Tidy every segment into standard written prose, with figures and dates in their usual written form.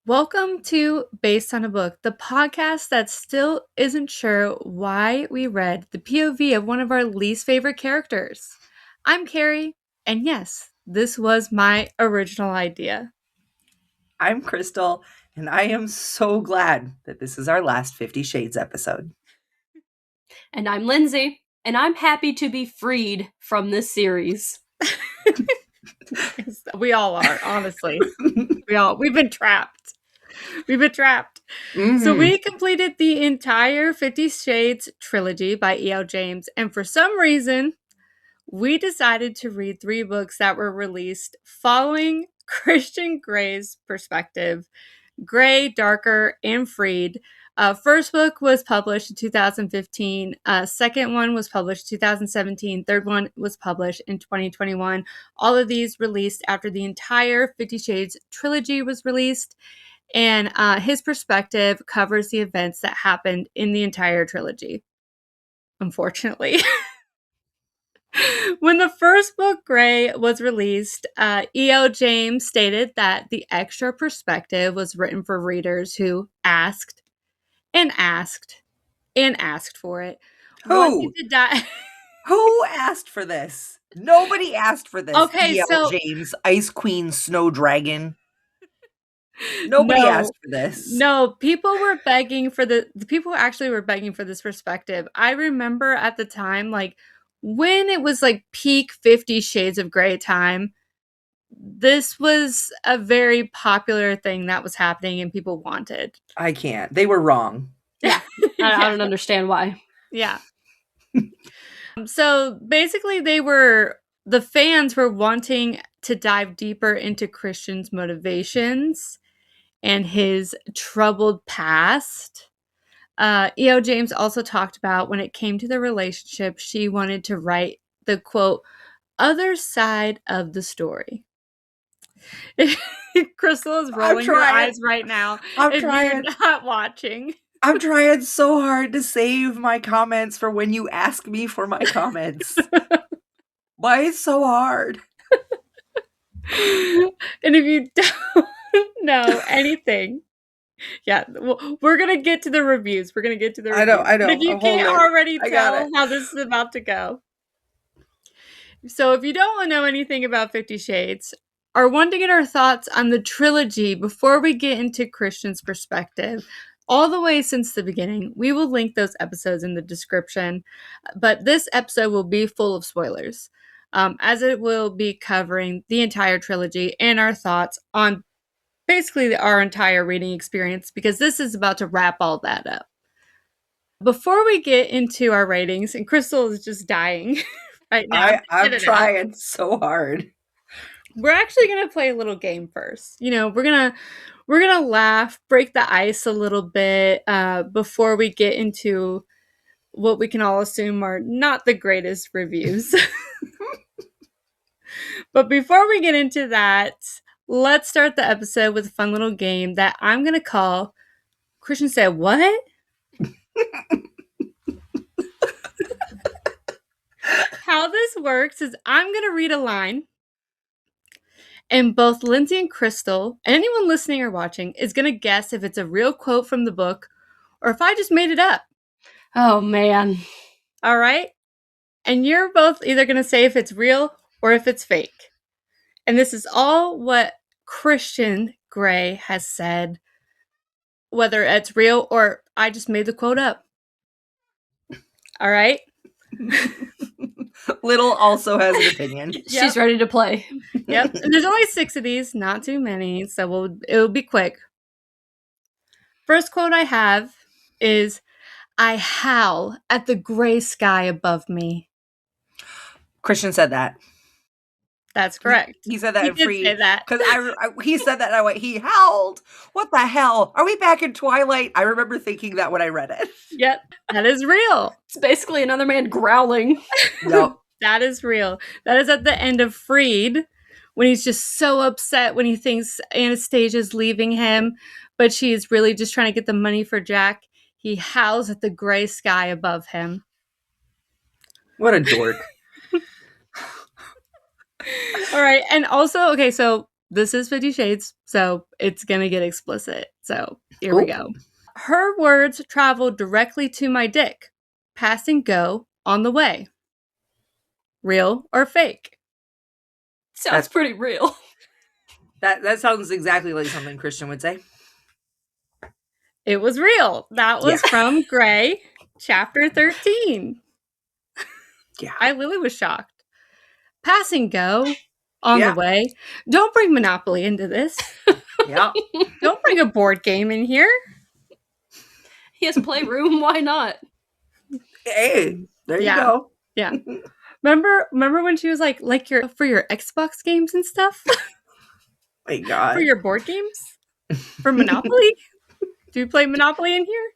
Welcome to Based on a Book, the podcast that still isn't sure why we read the POV of one of our least favorite characters. I'm Keri, and yes, this was my original idea. I'm Crystal, and I am so glad that this is our last 50 Shades episode. And I'm Lindsey, and I'm happy to be freed from this series. We all are, honestly. We've been trapped. So we completed the entire 50 Shades trilogy by E.L. James, and for some reason, we decided to read 3 books that were released following Christian Grey's perspective. Grey, Darker, and Freed. First book was published in 2015. Second one was published in 2017. Third one was published in 2021. All of these released after the entire 50 Shades trilogy was released. And his perspective covers the events that happened in the entire trilogy, unfortunately. When the first book, Grey, was released, E.L. James stated that the extra perspective was written for readers who asked and asked and asked for it. Who? Who asked for this? Nobody asked for this. Okay, E.L. James, Ice Queen, Snow Dragon. Nobody asked for this. No, people were begging for the people actually were begging for this perspective. I remember at the time, like, when it was like peak 50 Shades of Grey time, this was a very popular thing that was happening and people wanted. I can't. They were wrong. Yeah. I don't understand why. Yeah. So basically the fans were wanting to dive deeper into Christian's motivations and his troubled past. E.O. James also talked about when it came to the relationship, she wanted to write the, quote, other side of the story. Crystal is rolling her eyes right now. I'm trying. You're not watching. I'm trying so hard to save my comments for when you ask me for my comments. Why is so hard? And if you don't know anything, yeah, we're going to get to the reviews. I know. But if you can't already tell how this is about to go. So if you don't want to know anything about 50 Shades, or want to get our thoughts on the trilogy before we get into Christian's perspective, all the way since the beginning, we will link those episodes in the description. But this episode will be full of spoilers, as it will be covering the entire trilogy and our thoughts on basically our entire reading experience, because this is about to wrap all that up. Before we get into our ratings, and Crystal is just dying right now. I'm trying so hard. We're actually going to play a little game first. You know, we're going to laugh, break the ice a little bit before we get into what we can all assume are not the greatest reviews. But before we get into that, let's start the episode with a fun little game that I'm going to call Christian Said What? How this works is I'm going to read a line, and both Lindsey and Crystal, and anyone listening or watching, is going to guess if it's a real quote from the book or if I just made it up. Oh, man. All right? And you're both either going to say if it's real or if it's fake. And this is all what Christian Grey has said, whether it's real or I just made the quote up. All right? Little also has an opinion. Yep. She's ready to play. Yep. And there's only 6 of these, not too many, so it'll be quick. First quote I have is, I howl at the gray sky above me. Christian said that. That's correct. He said that in Free. He did say that. Because he said that and I went, he howled. What the hell? Are we back in Twilight? I remember thinking that when I read it. Yep. That is real. It's basically another man growling. Yep. That is real. That is at the end of Freed, when he's just so upset when he thinks Anastasia's leaving him, but she's really just trying to get the money for Jack. He howls at the gray sky above him. What a dork. All right. And also, okay, so this is 50 Shades, so it's gonna get explicit. So here we Oh. go. Her words travel directly to my dick. Pass and go on the way. Real or fake? Sounds pretty real. That sounds exactly like something Christian would say. It was real. That was from Gray, chapter 13. Yeah. I literally was shocked. Pass and go on the way. Don't bring Monopoly into this. Yeah. Don't bring a board game in here. He has playroom. Why not? Hey, there you go. Yeah. Remember when she was like for your Xbox games and stuff? My God. For your board games? For Monopoly? Do you play Monopoly in here?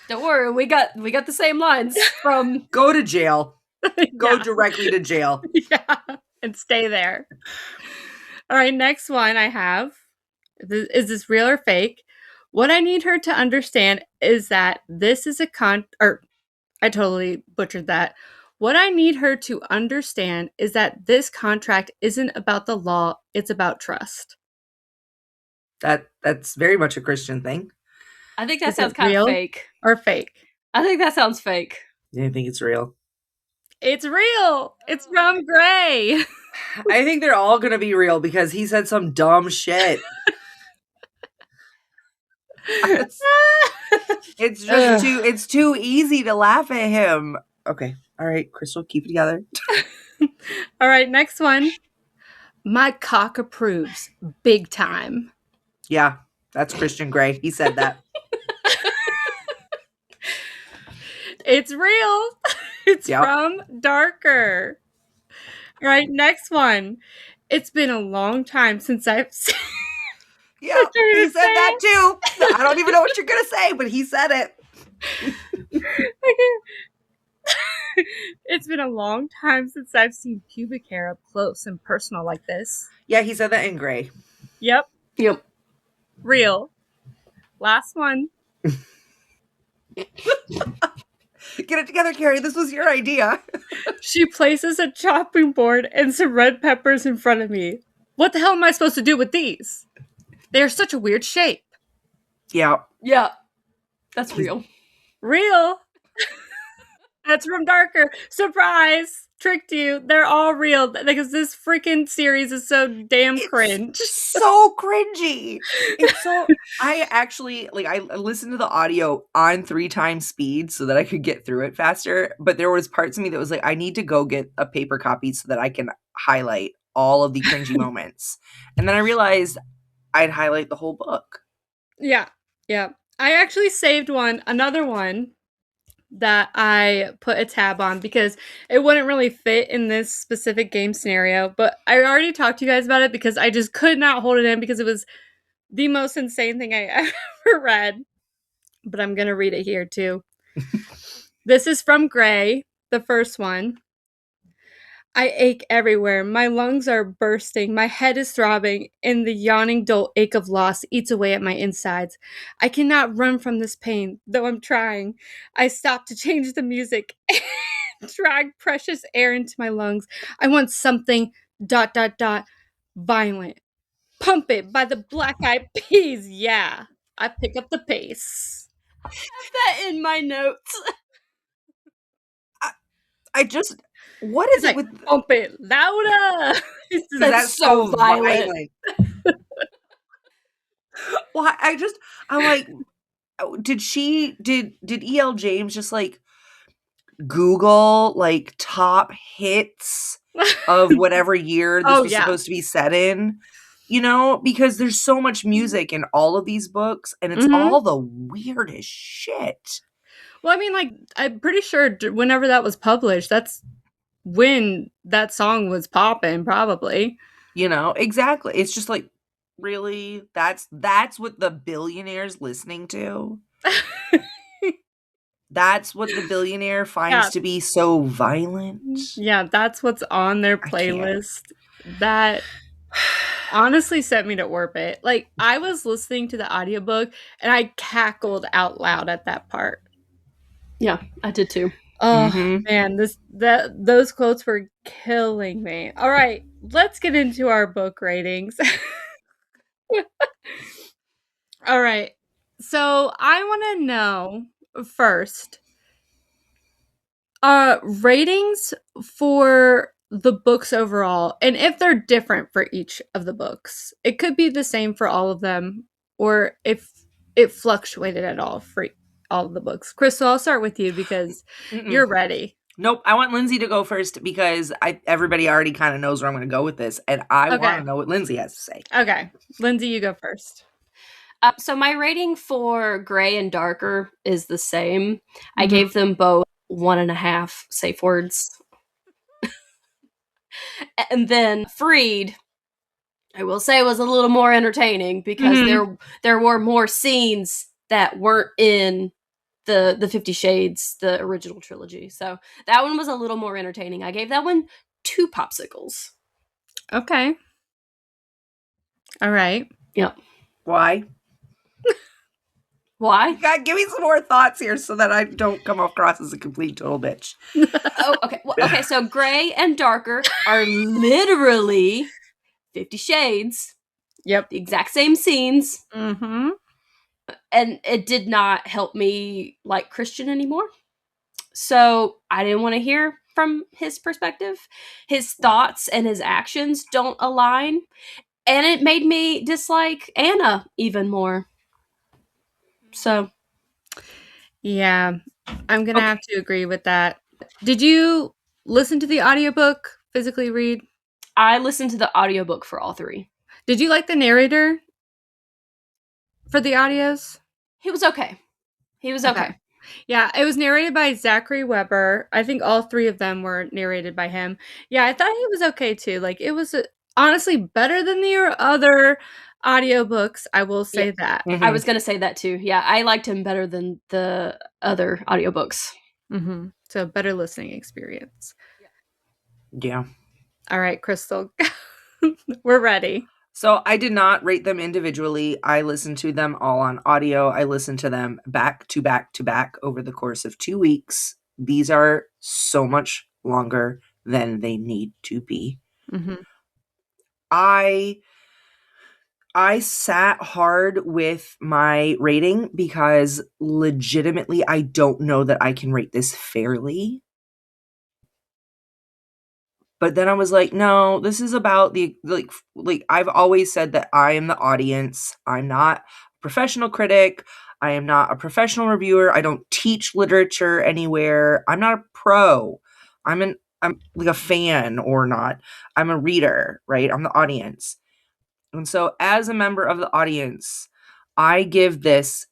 Don't worry, we got the same lines from Go to jail. Go directly to jail. Yeah. And stay there. All right, next one I have. Is this real or fake? What I need her to understand is that this is I totally butchered that. What I need her to understand is that this contract isn't about the law, it's about trust. That's very much a Christian thing. I think that sounds kind of fake. Or fake? I think that sounds fake. I think it's real. It's real. It's from Gray. I think they're all going to be real because he said some dumb shit. It's just it's too easy to laugh at him. Okay. All right, Crystal, keep it together. All right, next one. My cock approves. Big time. Yeah, that's Christian Grey. He said that. It's real. It's from Darker. All right, next one. It's been a long time since I've seen... Yeah, he said that too. I don't even know what you're going to say, but he said it. It's been a long time since I've seen pubic hair up close and personal like this. Yeah, he said that in Gray. Yep. Yep. Real. Last one. Get it together, Keri. This was your idea. She places a chopping board and some red peppers in front of me. What the hell am I supposed to do with these? They are such a weird shape. Yeah. Yeah. That's real. Real. That's from Darker. Surprise! Tricked you. They're all real because this freaking series is so damn cringe. So cringy. It's so. I actually I listened to the audio on 3 times speed so that I could get through it faster. But there was parts of me that was like, I need to go get a paper copy so that I can highlight all of the cringy moments. And then I realized I'd highlight the whole book. Yeah. Yeah. I actually saved another one that I put a tab on because it wouldn't really fit in this specific game scenario, but I already talked to you guys about it because I just could not hold it in because it was the most insane thing I ever read. But I'm going to read it here too. This is from Gray, the first one. I ache everywhere. My lungs are bursting. My head is throbbing, and the yawning dull ache of loss eats away at my insides. I cannot run from this pain, though I'm trying. I stop to change the music and drag precious air into my lungs. I want something ... violent. Pump It by the Black Eyed Peas. Yeah. I pick up the pace. I have that in my notes. I just... What is it with... Pump it louder! That's so violent. Well, I'm like, did E.L. James just like Google like top hits of whatever year this was supposed to be set in? You know, because there's so much music in all of these books and it's all the weirdest shit. Well, I mean, like, I'm pretty sure whenever that was published, that's when that song was popping, probably. You know, exactly. It's just like, really? That's what the billionaire's listening to? That's what the billionaire finds to be so violent? Yeah, that's what's on their playlist. That honestly sent me to orbit. Like, I was listening to the audiobook and I cackled out loud at that part. Yeah, I did too. Oh, man, those quotes were killing me. All right, let's get into our book ratings. All right. So I want to know first, ratings for the books overall, and if they're different for each of the books. It could be the same for all of them, or if it fluctuated at all for all of the books. Crystal, I'll start with you because you're ready. Nope, I want Lindsey to go first because everybody already kind of knows where I'm going to go with this, and I want to know what Lindsey has to say. Okay, Lindsey, you go first. So my rating for Gray and Darker is the same. I gave them both 1.5 safe words. And then Freed, I will say, was a little more entertaining because there were more scenes that weren't in the 50 Shades, the original trilogy. So that one was a little more entertaining. I gave that one 2 popsicles. Okay. All right. Yep. Why? Why? God, give me some more thoughts here so that I don't come across as a complete total bitch. Oh, okay. Well, okay, so Gray and Darker are literally 50 Shades. Yep. The exact same scenes. Mm-hmm. And it did not help me like Christian anymore. So I didn't want to hear from his perspective. His thoughts and his actions don't align. And it made me dislike Anna even more. So. Yeah, I'm going to have to agree with that. Did you listen to the audiobook, physically read? I listened to the audiobook for all 3. Did you like the narrator for the audios? He was okay. Okay. Yeah, it was narrated by Zachary Weber. I think all 3 of them were narrated by him. Yeah, I thought he was okay too. Like, it was honestly better than the other audiobooks. I will say that. Mm-hmm. I was going to say that too. Yeah, I liked him better than the other audiobooks. Mm-hmm. So, better listening experience. Yeah. All right, Crystal. We're ready. So I did not rate them individually. I listened to them all on audio. I listened to them back to back to back over the course of 2 weeks. These are so much longer than they need to be. Mm-hmm. I sat hard with my rating because legitimately I don't know that I can rate this fairly. But then I was like, no, this is about the, like I've always said that I am the audience. I'm not a professional critic. I am not a professional reviewer. I don't teach literature anywhere. I'm not a pro. I'm like a fan or not. I'm a reader, right? I'm the audience. And so as a member of the audience, I give this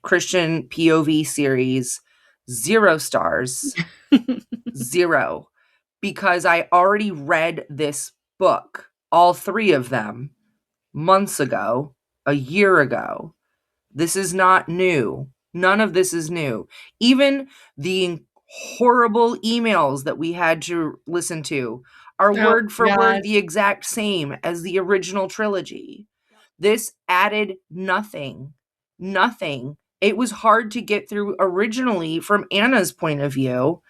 Christian POV series 0 stars. 0. Because I already read this book, all 3 of them, months ago, a year ago. This is not new. None of this is new. Even the horrible emails that we had to listen to are word for word the exact same as the original trilogy. This added nothing. Nothing. It was hard to get through originally from Anna's point of view.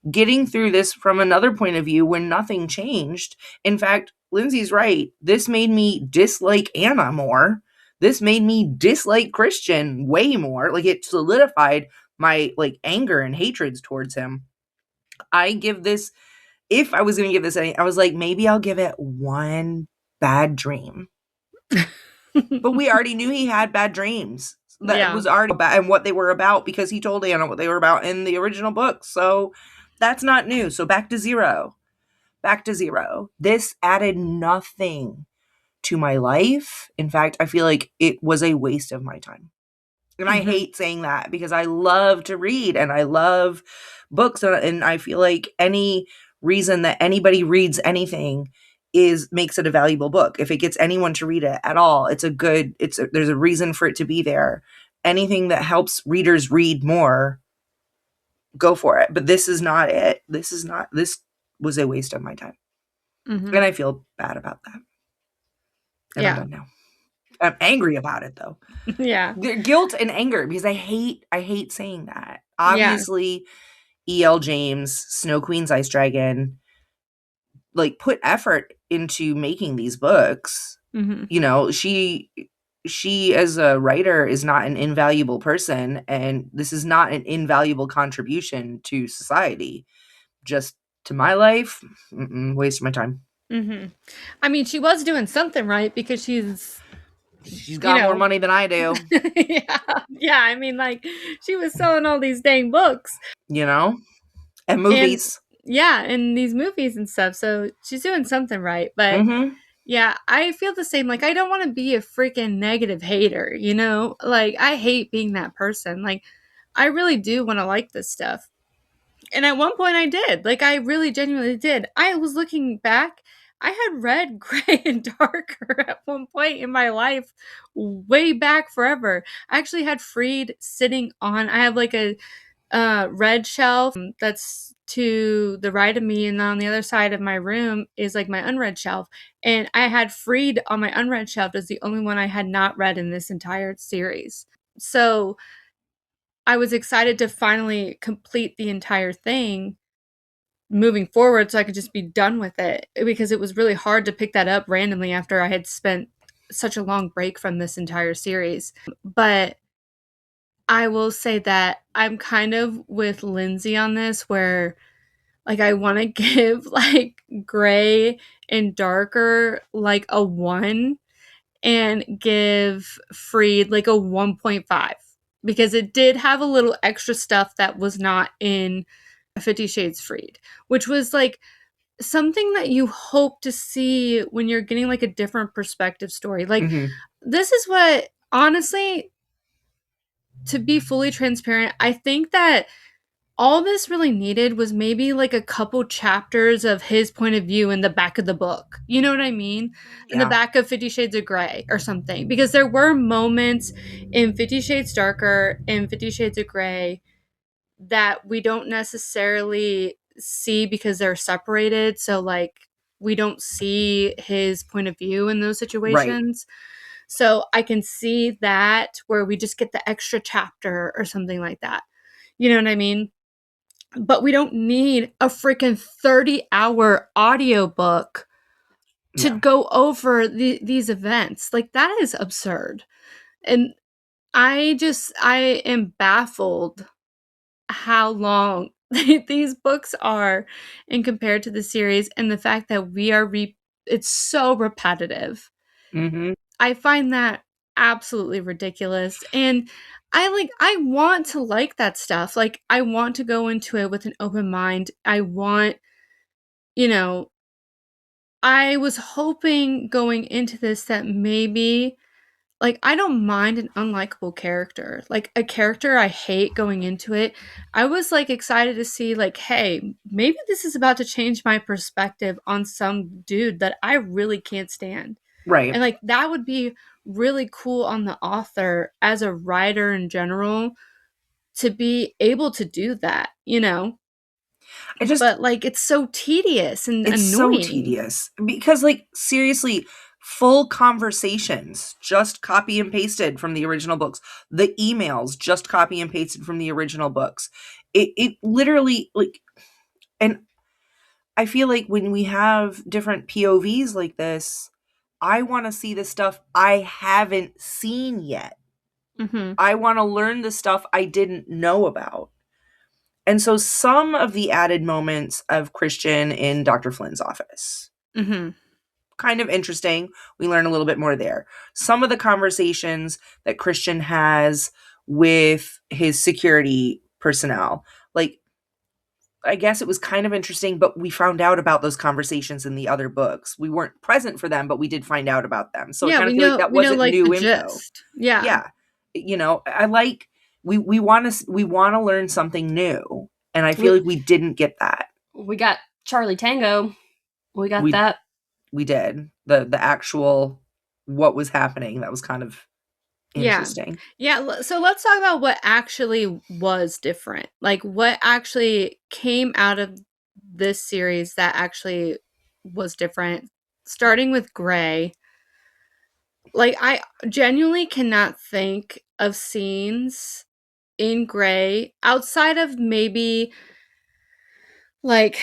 Getting through this from another point of view when nothing changed. In fact, Lindsey's right. This made me dislike Anna more. This made me dislike Christian way more. Like, it solidified my anger and hatreds towards him. I give this, if I was going to give this any, I was like, maybe I'll give it 1 bad dream. But we already knew he had bad dreams. That was already bad, and what they were about, because he told Anna what they were about in the original book. So that's not new. So back to 0. Back to 0. This added nothing to my life. In fact, I feel like it was a waste of my time. And I hate saying that because I love to read and I love books. And I feel like any reason that anybody reads anything makes it a valuable book. If it gets anyone to read it at all, there's a reason for it to be there. Anything that helps readers read more, go for it. But this is not it. This was a waste of my time. And I feel bad about that. And I'm done now. I'm angry about it though. Yeah. Guilt and anger, because I hate saying that. Obviously, E.L. James, Snow Queen's Ice Dragon, put effort into making these books. You know, she she as a writer is not an invaluable person, and this is not an invaluable contribution to society. Just to my life, waste of my time. Mm-hmm. I mean, she was doing something right because she's got more money than I do. yeah. I mean, like, she was selling all these dang books, and movies. And these movies and stuff. So she's doing something right. But yeah, I feel the same. Like, I don't want to be a freaking negative hater, Like, I hate being that person. Like, I really do want to like this stuff. And at one point I did. Like, I really genuinely did. I was looking back. I had read Gray and Darker at one point in my life, way back forever. I actually had Freed sitting on, I have like a red shelf that's to the right of me, and on the other side of my room is like my unread shelf. And I had Freed on my unread shelf as the only one I had not read in this entire series. So I was excited to finally complete the entire thing moving forward so I could just be done with it, because it was really hard to pick that up randomly after I had spent such a long break from this entire series. But I will say that I'm kind of with Lindsey on this, where like I want to give like Gray and Darker like a 1 and give Freed like a 1.5, because it did have a little extra stuff that was not in 50 Shades Freed, which was like something that you hope to see when you're getting like a different perspective story. Like, this is what, honestly, to be fully transparent, I think that all this really needed was maybe like a couple chapters of his point of view in the back of the book. You know what I mean? In the back of 50 Shades of Grey or something. Because there were moments in 50 Shades Darker and 50 Shades of Grey that we don't necessarily see because they're separated. So, like, we don't see his point of view in those situations. Right. So I can see that where we just get the extra chapter or something like that. You know what I mean? But we don't need a freaking 30-hour audiobook to go over these events. Like, that is absurd. And I am baffled how long these books are and compared to the series, and the fact that it's so repetitive. I find that absolutely ridiculous. And I want to like that stuff. Like, I want to go into it with an open mind. I want, I was hoping going into this that maybe, like, I don't mind an unlikable character. Like, a character I hate going into it. I was, like, excited to see, like, hey, maybe this is about to change my perspective on some dude that I really can't stand. Right. And, like, that would be really cool on the author as a writer in general to be able to do that, But, like, it's so tedious and it's annoying. so tedious because, like, seriously, full conversations just copy and pasted from the original books. The emails just copy and pasted from the original books. It literally, like, and I feel like when we have different POVs like this, I want to see the stuff I haven't seen yet. I want to learn the stuff I didn't know about. And so some of the added moments of Christian in Dr. Flynn's office, kind of interesting. We learn a little bit more there. Some of the conversations that Christian has with his security personnel, like, I guess it was kind of interesting, but we found out about those conversations in the other books. We weren't present for them, but we did find out about them. So I kind of feel like that wasn't new info. Yeah. I like, we want to learn something new. And I feel like we didn't get that. We got Charlie Tango. We got that. We did. The actual, what was happening. That was kind of interesting. Yeah. So let's talk about what actually was different. Like, what actually came out of this series that actually was different. Starting with Gray. Like, I genuinely cannot think of scenes in Gray outside of maybe, like,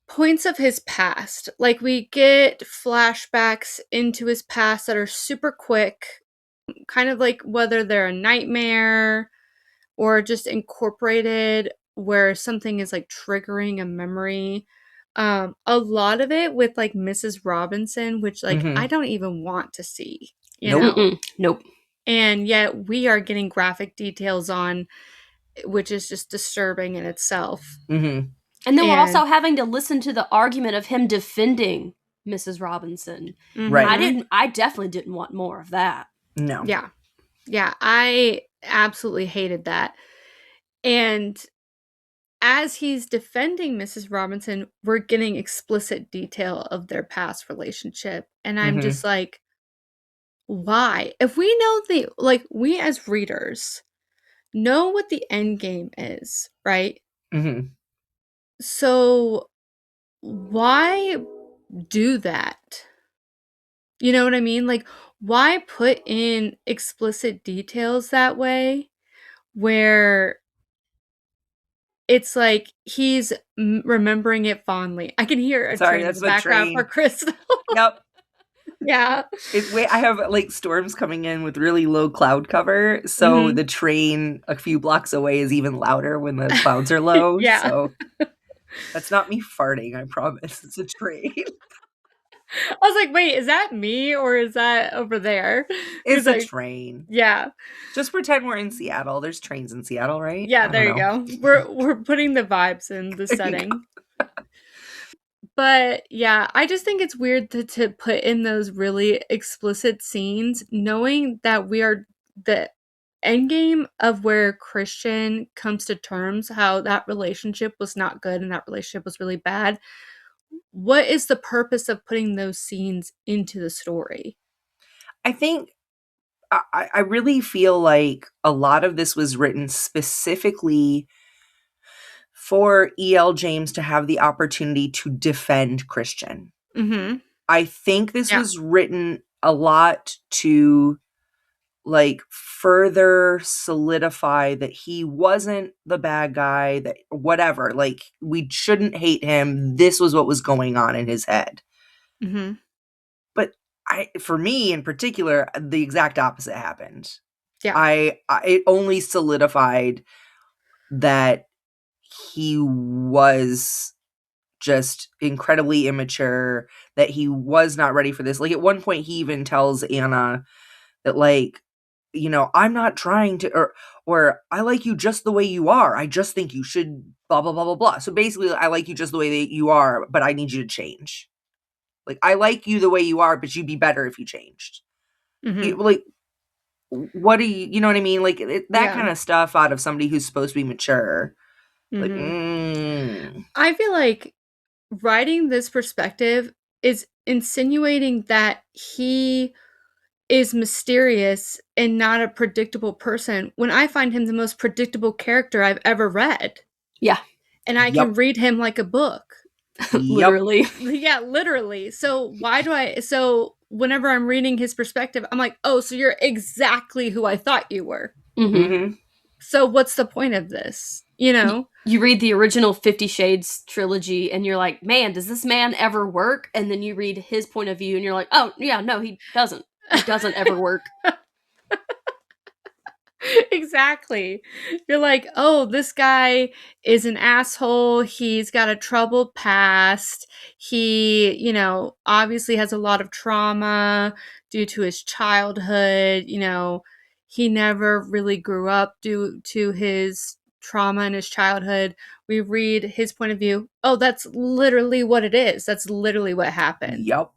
points of his past. Like, we get flashbacks into his past that are super quick kind of like whether they're a nightmare or just incorporated where something is like triggering a memory. A lot of it with like Mrs. Robinson, which like I don't even want to see, you Nope. know. Nope. And yet we are getting graphic details on, which is just disturbing in itself. Mm-hmm. And then we're also having to listen to the argument of him defending Mrs. Robinson. Right. I definitely didn't want more of that. No. Yeah. Yeah, I absolutely hated that. And as he's defending Mrs. Robinson, we're getting explicit detail of their past relationship. And I'm just like, why? If we know we as readers know what the end game is, right? Mm-hmm. So why do that? You know what I mean? Like, why put in explicit details that way where it's like he's remembering it fondly? I can hear a train in the background for Crystal. Yep. Yeah. I have like storms coming in with really low cloud cover, so the train a few blocks away is even louder when the clouds are low. Yeah. So that's not me farting, I promise. It's a train. I was like, wait, is that me or is that over there? It's a train. Yeah. Just pretend we're in Seattle. There's trains in Seattle, right? Yeah, there you go. We're putting the vibes in the setting. But yeah, I just think it's weird to put in those really explicit scenes, knowing that we are the end game of where Christian comes to terms how that relationship was not good and that relationship was really bad. What is the purpose of putting those scenes into the story? I think I really feel like a lot of this was written specifically for E.L. James to have the opportunity to defend Christian. Mm-hmm. I think this was written a lot to like further solidify that he wasn't the bad guy, that whatever, like we shouldn't hate him. This was what was going on in his head. Mm-hmm. But for me in particular, the exact opposite happened. Yeah. It only solidified that he was just incredibly immature, that he was not ready for this. Like at one point he even tells Anna that like, you know, I'm not trying to, or I like you just the way you are. I just think you should blah, blah, blah, blah, blah. So basically I like you just the way that you are, but I need you to change. Like, I like you the way you are, but you'd be better if you changed. Mm-hmm. Like, what do you know what I mean? Like, that kind of stuff out of somebody who's supposed to be mature. Mm-hmm. Like, I feel like writing this perspective is insinuating that he is mysterious and not a predictable person when I find him the most predictable character I've ever read. Yeah. And I can read him like a book. Literally. Yeah, literally. So whenever I'm reading his perspective, I'm like, oh, so you're exactly who I thought you were. Mm-hmm. So what's the point of this? You know? You read the original 50 Shades trilogy and you're like, man, does this man ever work? And then you read his point of view and you're like, oh, yeah, no, he doesn't. He doesn't ever work. Exactly. You're like, oh, this guy is an asshole. He's got a troubled past. He, you know, obviously has a lot of trauma due to his childhood. You know, he never really grew up due to his trauma in his childhood. We read his point of view. Oh, that's literally what it is. That's literally what happened. Yep.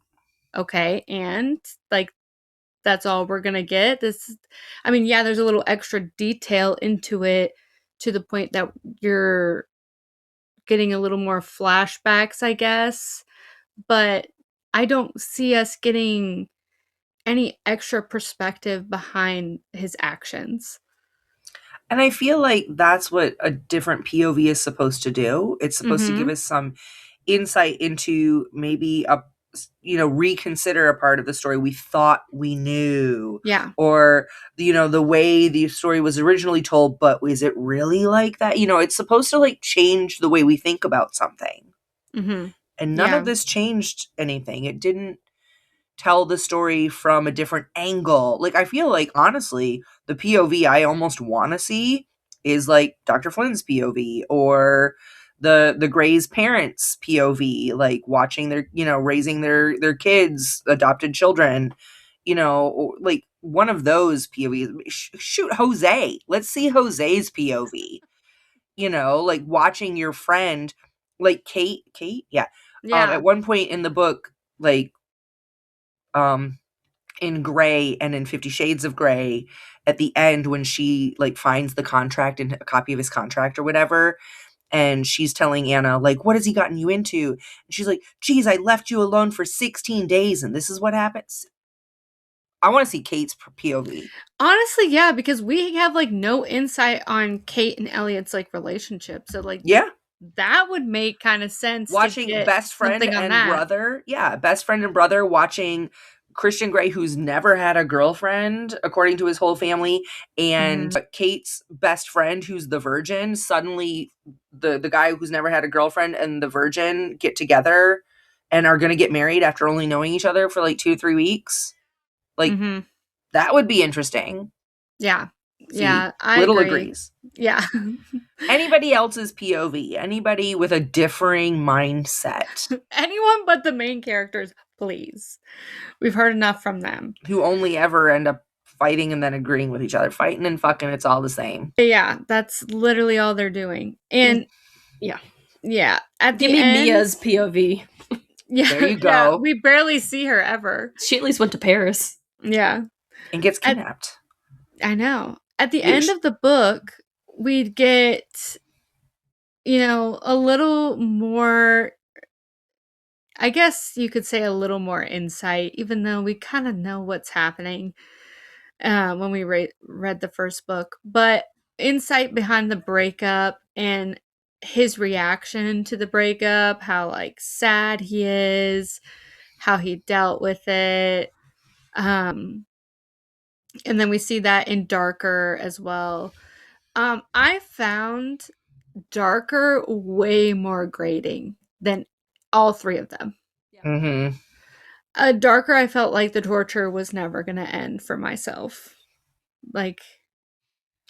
Okay. And like, that's all we're gonna get. I mean, yeah, there's a little extra detail into it to the point that you're getting a little more flashbacks, I guess. But I don't see us getting any extra perspective behind his actions. And I feel like that's what a different POV is supposed to do. It's supposed to give us some insight into maybe reconsider a part of the story we thought we knew. Yeah. Or, the way the story was originally told, but is it really like that? It's supposed to like change the way we think about something. Mm-hmm. And none of this changed anything. It didn't tell the story from a different angle. Like, I feel like, honestly, the POV I almost want to see is like Dr. Flynn's POV, or the Gray's parents POV, like watching their, raising their kids, adopted children, like one of those POVs. Shoot, Jose. Let's see Jose's POV. Like watching your friend, like Kate, yeah. Yeah. At one point in the book, like, in Gray and in 50 Shades of Grey, at the end when she like finds the contract and a copy of his contract or whatever, and she's telling Anna, like, what has he gotten you into? And she's like, geez, I left you alone for 16 days and this is what happens. I want to see Kate's POV. Honestly, yeah, because we have like no insight on Kate and Elliot's like relationship. So like, yeah, that would make kind of sense. Watching to get best friend and brother. Yeah, best friend and brother, watching Christian Grey, who's never had a girlfriend, according to his whole family, and Kate's best friend, who's the virgin. Suddenly, the guy who's never had a girlfriend and the virgin get together and are going to get married after only knowing each other for like 2-3 weeks. Like, that would be interesting. Yeah. See, yeah, I Little agree. agrees. Yeah. Anybody else's POV? Anybody with a differing mindset? Anyone but the main characters, please. We've heard enough from them. Who only ever end up fighting and then agreeing with each other. Fighting and fucking, it's all the same. Yeah, that's literally all they're doing. And yeah. At Give the me end, Mia's POV. Yeah, there you go. Yeah, we barely see her ever. She at least went to Paris. Yeah. And gets kidnapped. I know. At the end of the book, we'd get, a little more, I guess you could say a little more insight, even though we kind of know what's happening when we read the first book. But insight behind the breakup and his reaction to the breakup, how like sad he is, how he dealt with it. And then we see that in Darker as well. I found Darker way more grating than all three of them. Darker, I felt like the torture was never going to end for myself. Like,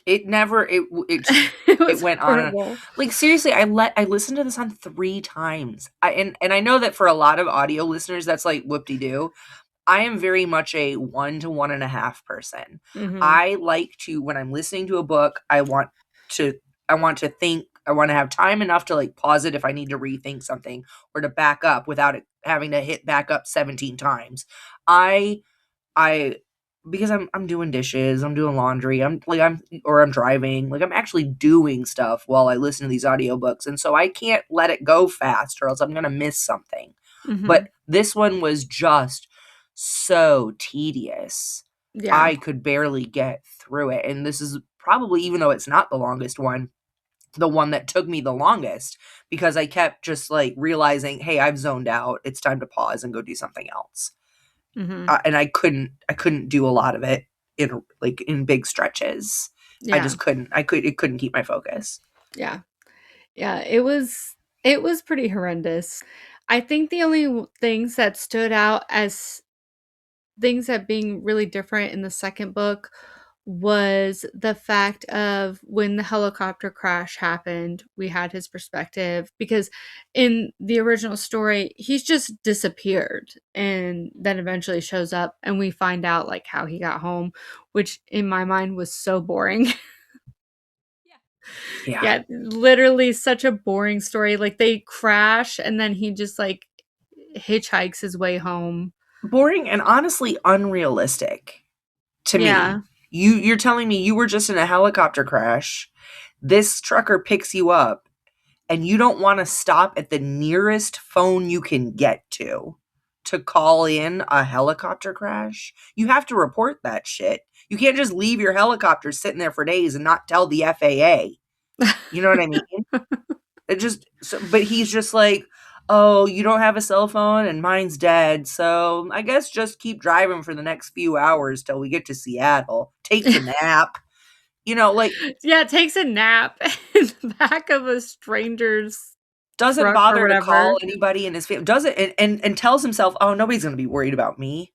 it never. It went horrible. On. Like, seriously, I listened to this on 3 times. And I know that for a lot of audio listeners, that's like whoop-de-doo. I am very much a 1 to 1.5 person. I like to, when I'm listening to a book, I want to think, I want to have time enough to like pause it if I need to rethink something or to back up without it having to hit back up 17 times. Because I'm doing dishes, I'm doing laundry, I'm driving, like I'm actually doing stuff while I listen to these audiobooks. And so I can't let it go fast or else I'm going to miss something. But this one was just so tedious. Yeah. I could barely get through it. And this is probably, even though it's not the longest one, the one that took me the longest, because I kept just like realizing, hey, I've zoned out. It's time to pause and go do something else. And I couldn't do a lot of it in big stretches. Yeah. I just couldn't. It couldn't keep my focus. Yeah. It was pretty horrendous. I think the only things that stood out as things that being really different in the second book was the fact of when the helicopter crash happened, we had his perspective, because in the original story, he's just disappeared and then eventually shows up and we find out like how he got home, which in my mind was so boring. Yeah, literally such a boring story. Like they crash and then he just like hitchhikes his way home. Boring and honestly unrealistic to me. You're telling me you were just in a helicopter crash. This trucker picks you up and you don't want to stop at the nearest phone you can get to call in a helicopter crash. You have to report that shit. You can't just leave your helicopter sitting there for days and not tell the FAA. You know what I mean? But he's just like, oh, you don't have a cell phone and mine's dead, so I guess just keep driving for the next few hours till we get to Seattle. Takes a nap. Takes a nap in the back of a stranger's doesn't bother to call anybody in his family. Doesn't and tells himself, oh, nobody's going to be worried about me.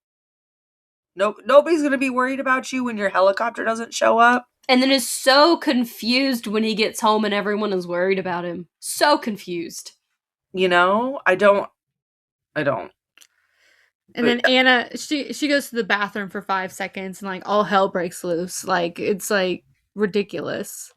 Nobody's gonna be worried about you when your helicopter doesn't show up. And then is so confused when he gets home and everyone is worried about him. So confused. You know, I don't. And then Anna, she goes to the bathroom for 5 seconds and like all hell breaks loose. Like it's like ridiculous.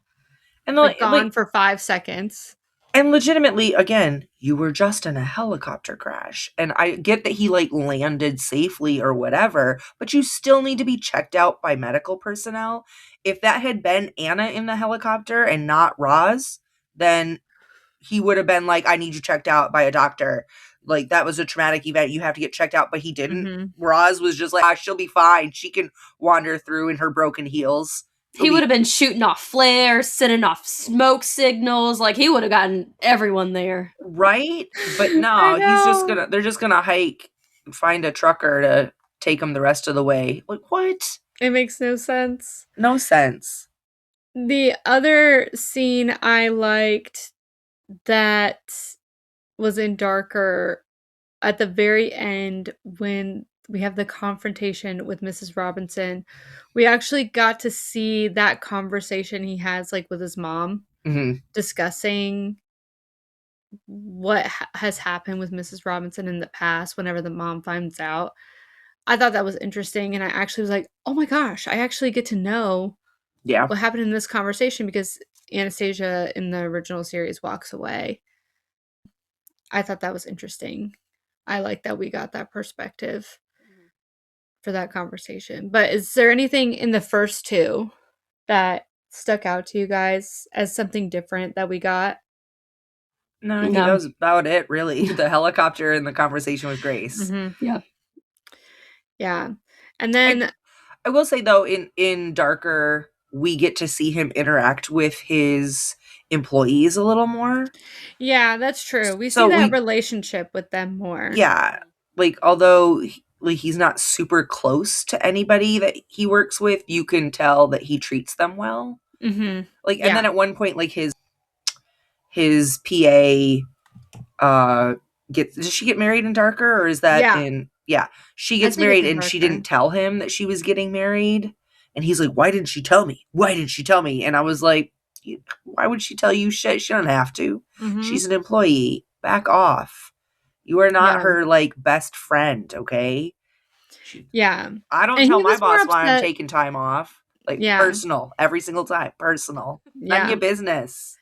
And Like gone for 5 seconds. And legitimately, again, you were just in a helicopter crash. And I get that he like landed safely or whatever, but you still need to be checked out by medical personnel. If that had been Anna in the helicopter and not Roz, then he would have been like, I need you checked out by a doctor. Like, that was a traumatic event. You have to get checked out. But he didn't. Mm-hmm. Roz was just like, she'll be fine. She can wander through in her broken heels. He would have been shooting off flares, sending off smoke signals. Like, he would have gotten everyone there. Right? But no, they're just gonna hike, find a trucker to take him the rest of the way. Like, what? It makes no sense. No sense. The other scene I liked that was in Darker at the very end when we have the confrontation with Mrs. Robinson, we actually got to see that conversation he has like with his mom, discussing what has happened with Mrs. Robinson in the past whenever the mom finds out. I thought that was interesting, and I actually was like, oh my gosh, I actually get to know what happened in this conversation because Anastasia in the original series walks away. I thought that was interesting. I like that we got that perspective for that conversation. But is there anything in the first two that stuck out to you guys as something different that we got? No, I think that was about it, really. The helicopter and the conversation with Grace. Mm-hmm. Yeah. And then I will say, though, in Darker, we get to see him interact with his employees a little more. Yeah, that's true. We see that relationship with them more. Yeah. Like, although he's not super close to anybody that he works with, you can tell that he treats them well. Mm-hmm. Like, and then at one point, like, his PA does she get married in Darker, or is that in she gets married and she didn't tell him that she was getting married, and he's like, why didn't she tell me, and I was like, why would she tell you shit? She doesn't have to. She's an employee. Back off. You are not her like best friend, okay? I don't tell my boss why I'm taking time off. Like, personal every single time. Personal. None of your business.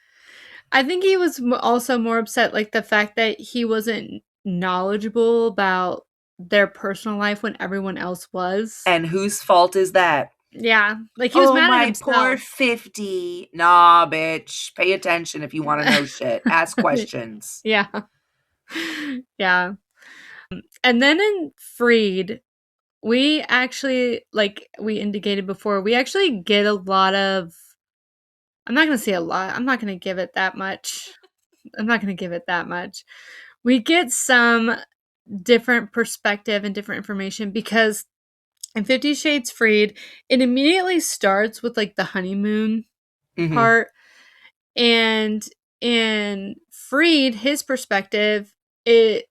I think he was also more upset, like, the fact that he wasn't knowledgeable about their personal life when everyone else was. And whose fault is that? Yeah. Like, he was mad at himself. Poor 50. Nah, bitch. Pay attention if you want to know shit. Ask questions. Yeah. Yeah. And then in Freed, we actually, like we indicated before, we actually get a lot of... I'm not going to say a lot. I'm not going to give it that much. We get some different perspective and different information because in 50 Shades Freed, it immediately starts with like the honeymoon part. And in Freed, his perspective, it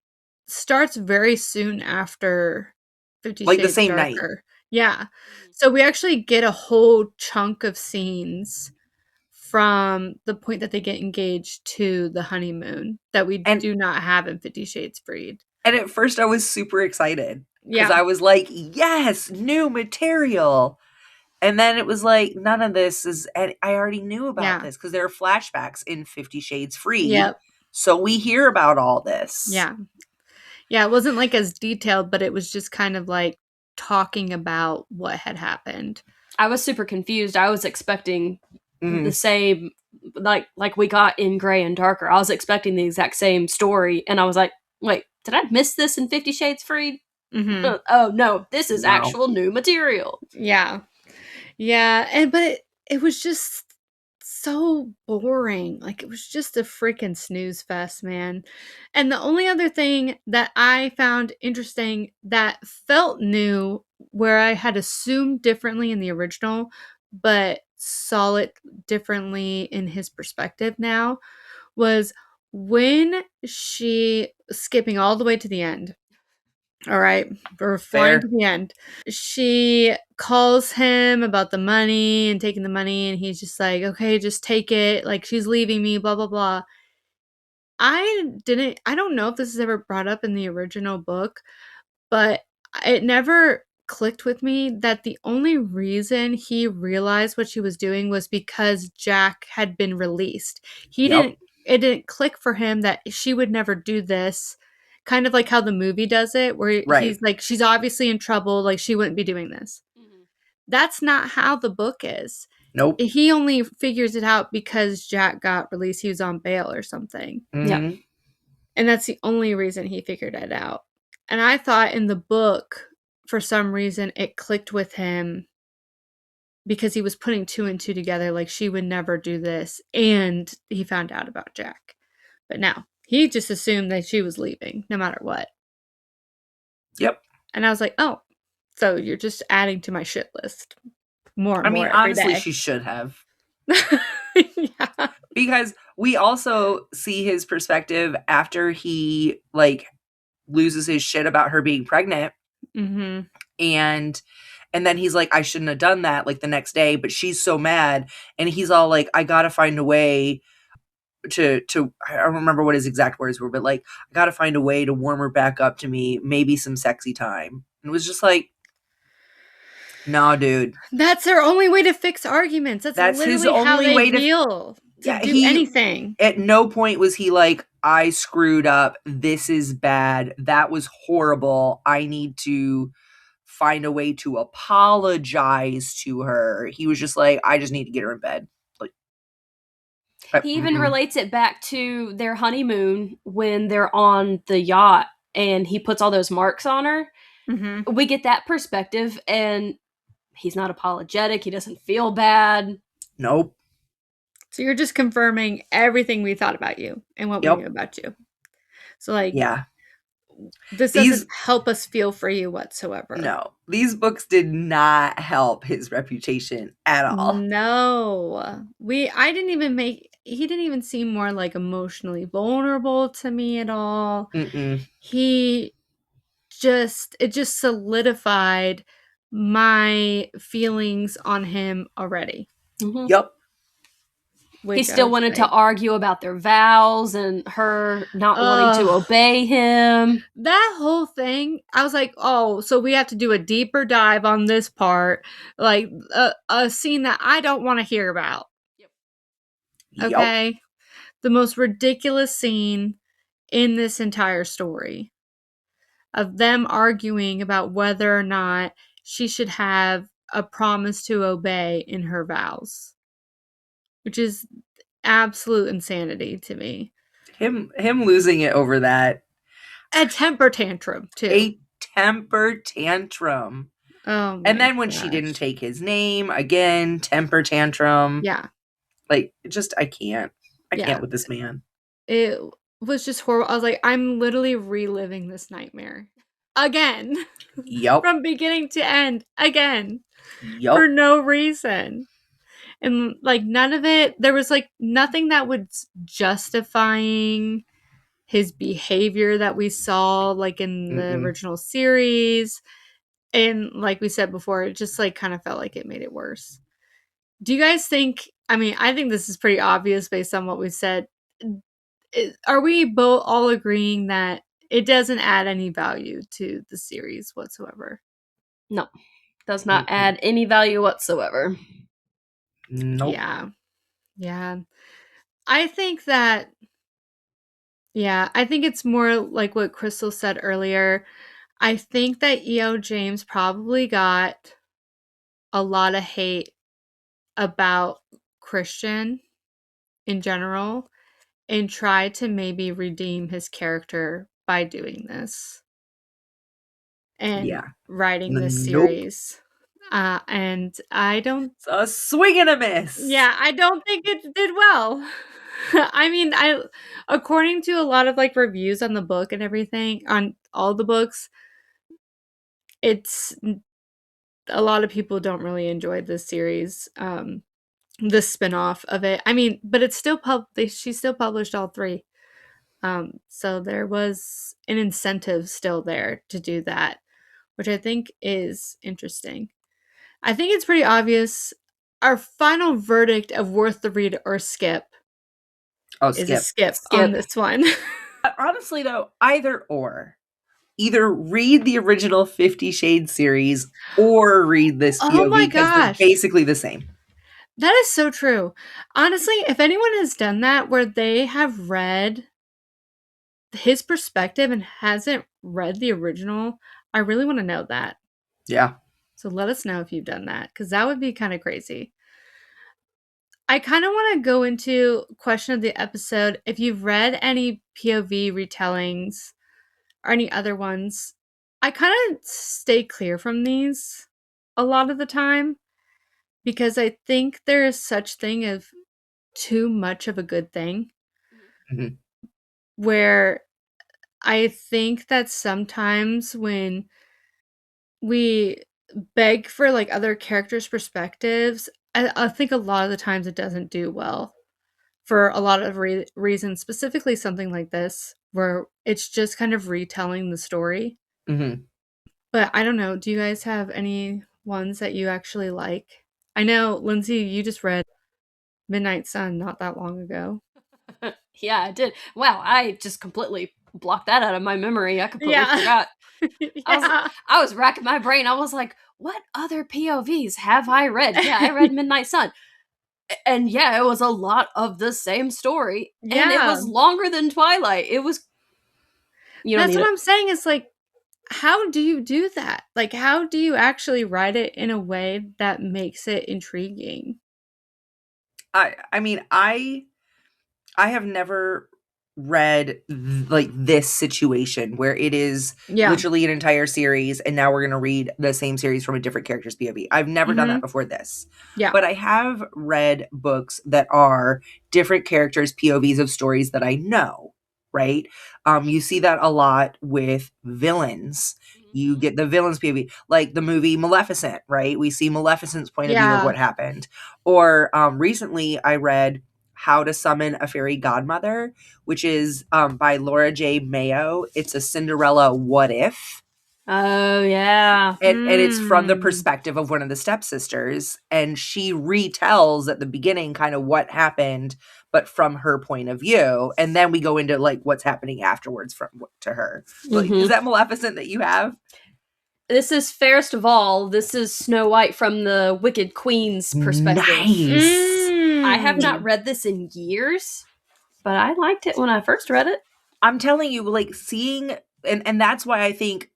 starts very soon after 50 Shades the same Darker. night. Yeah. So we actually get a whole chunk of scenes from the point that they get engaged to the honeymoon that we do not have in 50 Shades Freed. And at first I was super excited. Because I was like, yes, new material. And then it was like, none of this is... And I already knew about this because there are flashbacks in 50 Shades Freed. Yep. So we hear about all this. Yeah. Yeah, it wasn't like as detailed, but it was just kind of like talking about what had happened. I was super confused. I was expecting the same, like we got in Gray and Darker. I was expecting the exact same story, and I was like, wait, did I miss this in 50 Shades Freed? Oh no, this is actual new material. Yeah. But it was just so boring. Like, it was just a freaking snooze fest, man. And the only other thing that I found interesting that felt new, where I had assumed differently in the original, but saw it differently in his perspective now, was when she, skipping all the way to the end, All right, we're flying to the end. She calls him about the money and taking the money, and he's just like, okay, just take it. Like, she's leaving me, blah, blah, blah. I don't know if this is ever brought up in the original book, but it never clicked with me that the only reason he realized what she was doing was because Jack had been released. It didn't click for him that she would never do this. Kind of like how the movie does it, where he's like, she's obviously in trouble, like she wouldn't be doing this. Mm-hmm. That's not how the book is. Nope. He only figures it out because Jack got released. He was on bail or something. Mm-hmm. Yeah. And that's the only reason he figured it out. And I thought in the book, for some reason, it clicked with him because he was putting 2 and 2 together, like she would never do this. And he found out about Jack. But now, he just assumed that she was leaving, no matter what. Yep. And I was like, oh, so you're just adding to my shit list more and more every honestly, day. she should have. Yeah. Because we also see his perspective after he, like, loses his shit about her being pregnant. Mm-hmm. And then he's like, I shouldn't have done that, like, the next day. But she's so mad. And he's all like, I gotta find a way to I don't remember what his exact words were, but like, I gotta find a way to warm her back up to me, maybe some sexy time. And it was just like, no, dude. That's their only way to fix arguments. That's literally his only how they way feel to do anything. At no point was he like, I screwed up. This is bad. That was horrible. I need to find a way to apologize to her. He was just like, I just need to get her in bed. He even relates it back to their honeymoon when they're on the yacht and he puts all those marks on her. Mm-hmm. We get that perspective, and he's not apologetic. He doesn't feel bad. Nope. So you're just confirming everything we thought about you and what we knew about you. So, like, yeah, this doesn't help us feel for you whatsoever. No, these books did not help his reputation at all. No, he didn't even seem more like emotionally vulnerable to me at all. Mm-mm. It just solidified my feelings on him already. Mm-hmm. Yep. He still wanted to argue about their vows and her not wanting to obey him. That whole thing, I was like, oh, so we have to do a deeper dive on this part. Like, a scene that I don't want to hear about. Yep. Okay? Yep. The most ridiculous scene in this entire story. Of them arguing about whether or not she should have a promise to obey in her vows. Which is absolute insanity to me. Him losing it over that. A temper tantrum, too. A temper tantrum. Oh, and then when she didn't take his name, again, temper tantrum. Yeah. Like, just, I can't with this man. It was just horrible. I was like, I'm literally reliving this nightmare. Again. Yep. From beginning to end. Again. Yep. For no reason. And, like, none of it, there was, like, nothing that was justifying his behavior that we saw, like, in the original series. And, like we said before, it just, like, kind of felt like it made it worse. Do you guys think, I mean, I think this is pretty obvious based on what we said. Are we both all agreeing that it doesn't add any value to the series whatsoever? No. Does not add any value whatsoever. Nope. Yeah. I think it's more like what Crystal said earlier. I think that E.O. James probably got a lot of hate about Christian in general and tried to maybe redeem his character by doing this and writing this series. And I don't... It's a swing and a miss. Yeah, I don't think it did well. I mean, according to a lot of, like, reviews on the book and everything, on all the books, it's... A lot of people don't really enjoy this series, the spinoff of it. I mean, but it's still she still published all 3. So there was an incentive still there to do that, which I think is interesting. I think it's pretty obvious. Our final verdict of worth the read or skip Oh, is a skip. skip on Skip. this one. Honestly, though, either or. Either read the original 50 Shades series or read this Oh POV my because they're gosh. basically the same. That is so true. Honestly, if anyone has done that where they have read his perspective and hasn't read the original, I really want to know that. Yeah. So let us know if you've done that, because that would be kind of crazy. I kind of want to go into question of the episode. If you've read any POV retellings or any other ones, I kind of stay clear from these a lot of the time because I think there is such thing of too much of a good thing, Mhm. where I think that sometimes when we beg for like other characters' perspectives, I think a lot of the times it doesn't do well for a lot of reasons, specifically something like this, where it's just kind of retelling the story. Mhm. But I don't know. Do you guys have any ones that you actually like? I know, Lindsay, you just read Midnight Sun not that long ago. Yeah, I did. Wow, I just completely blocked that out of my memory. I completely Yeah. forgot. Yeah. I was racking my brain. I was like, what other POVs have I read? Yeah, I read Midnight Sun. And yeah, it was a lot of the same story. And it Yeah. was longer than Twilight. It was you don't That's need what it. I'm saying. Is like, how do you do that? Like, how do you actually write it in a way that makes it intriguing? I mean, I have never read like this situation where it is Yeah. literally an entire series and now we're going to read the same series from a different character's POV. I've never done that before this. Yeah. But I have read books that are different characters' POVs of stories that I know, right? You see that a lot with villains. You get the villain's POV, like the movie Maleficent, right? We see Maleficent's point of view of Yeah. what happened. Or recently I read How to Summon a Fairy Godmother, which is by Laura J. Mayo. It's a Cinderella what if. Oh yeah. And it's from the Mm. perspective of one of the stepsisters. And she retells at the beginning kind of what happened, but from her point of view. And then we go into like what's happening afterwards from to her. Like, is that Maleficent that you have? This is Fairest of All. This is Snow White from the Wicked Queen's perspective. Nice. I have not Mm. read this in years, but I liked it when I first read it. I'm telling you, like seeing, and that's why I think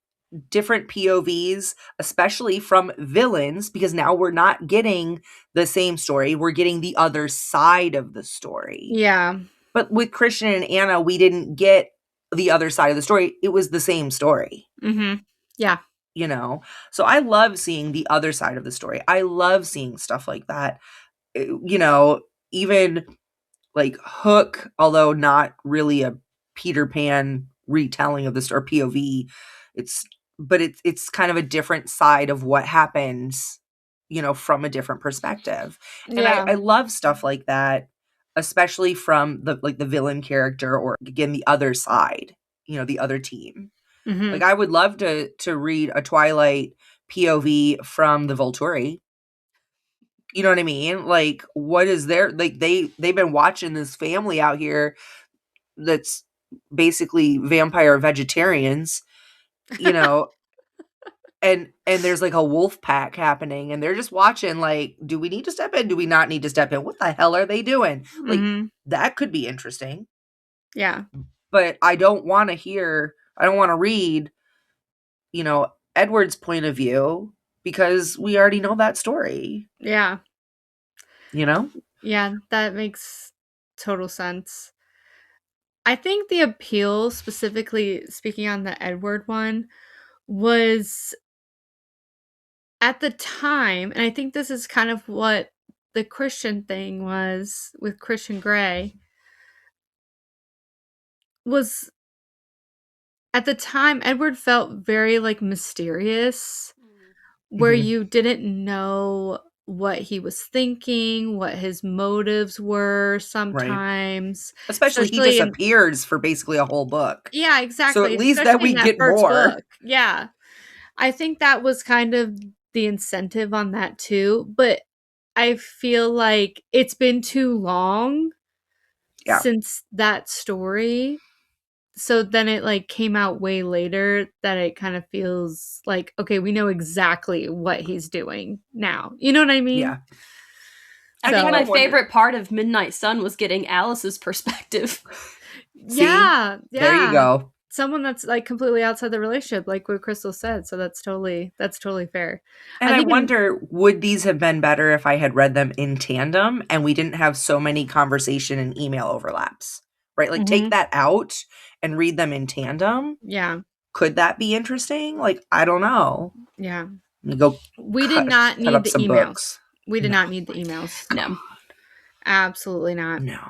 different POVs, especially from villains, because now we're not getting the same story, we're getting the other side of the story. Yeah. But with Christian and Anna, we didn't get the other side of the story. It was the same story. Mm-hmm. Yeah. You know? So I love seeing the other side of the story. I love seeing stuff like that. You know, even like Hook, although not really a Peter Pan retelling of the story, POV, it's kind of a different side of what happens, you know, from a different perspective. And Yeah. I love stuff like that, especially from the villain character, or again the other side, you know, the other team. Mm-hmm. Like I would love to read a Twilight POV from the Volturi. You know what I mean? Like, what is their, like, they've been watching this family out here that's basically vampire vegetarians, you know, and there's like a wolf pack happening, and they're just watching. Like, do we need to step in? Do we not need to step in? What the hell are they doing? Like, Mm-hmm. that could be interesting. Yeah. But I don't want to hear. I don't want to read, you know, Edward's point of view because we already know that story. Yeah. You know. Yeah. That makes total sense. I think the appeal, specifically speaking on the Edward one, was at the time, and I think this is kind of what the Christian thing was with Christian Grey, was at the time Edward felt very like mysterious, where Mhm. you didn't know what he was thinking, what his motives were sometimes. Especially he disappears for basically a whole book. Yeah, exactly. So at least especially that we in that get first more. book. Yeah. I think that was kind of the incentive on that too, but I feel like it's been too long since that story. So then it like came out way later that it kind of feels like, okay, we know exactly what he's doing now. You know what I mean? Yeah. I think my favorite part of Midnight Sun was getting Alice's perspective. Yeah. There you go. Someone that's like completely outside the relationship, like what Crystal said. So that's totally fair. And I wonder, would these have been better if I had read them in tandem and we didn't have so many conversation and email overlaps, right? Like take that out and read them in tandem. Yeah. Could that be interesting? Like, I don't know. Yeah. We did not need the emails. Books. We did not need the emails. No. Absolutely not. No.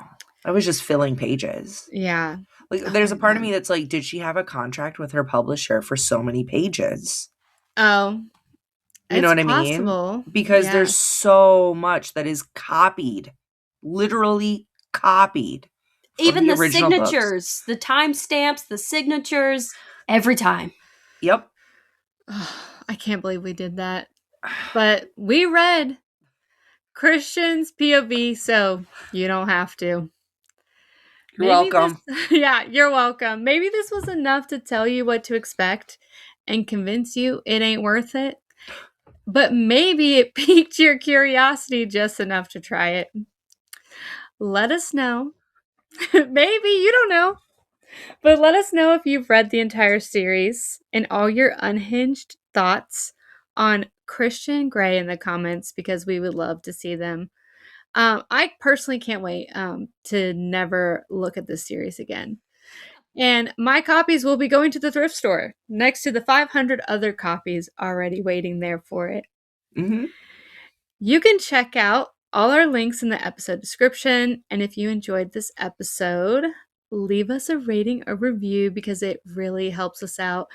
I was just filling pages. Yeah. Like, there's a part of me that's like, did she have a contract with her publisher for so many pages? Oh. You know what I mean? Because there's so much that is copied. Literally copied. Even the signatures, the timestamps, the signatures, every time. Yep. I can't believe we did that. But we read Christian's POV, so you don't have to. You're welcome. You're welcome. Maybe this was enough to tell you what to expect and convince you it ain't worth it. But maybe it piqued your curiosity just enough to try it. Let us know. Maybe, you don't know. But let us know if you've read the entire series and all your unhinged thoughts on Christian Grey in the comments, because we would love to see them. I personally can't wait to never look at this series again. And my copies will be going to the thrift store next to the 500 other copies already waiting there for it. Mm-hmm. You can check out all our links in the episode description. And if you enjoyed this episode, leave us a rating or review because it really helps us out.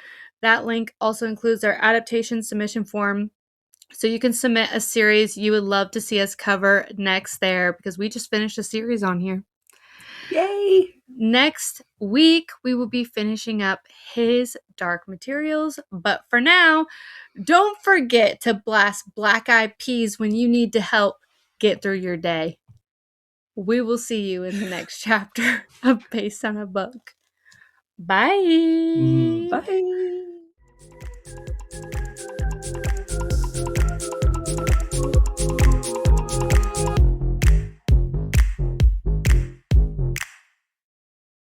That link also includes our adaptation submission form. So you can submit a series you would love to see us cover next there, because we just finished a series on here. Yay! Next week, we will be finishing up his Dark Materials. But for now, don't forget to blast Black Eyed Peas when you need to help get through your day. We will see you in the next chapter of Based on a Book. Bye! Bye!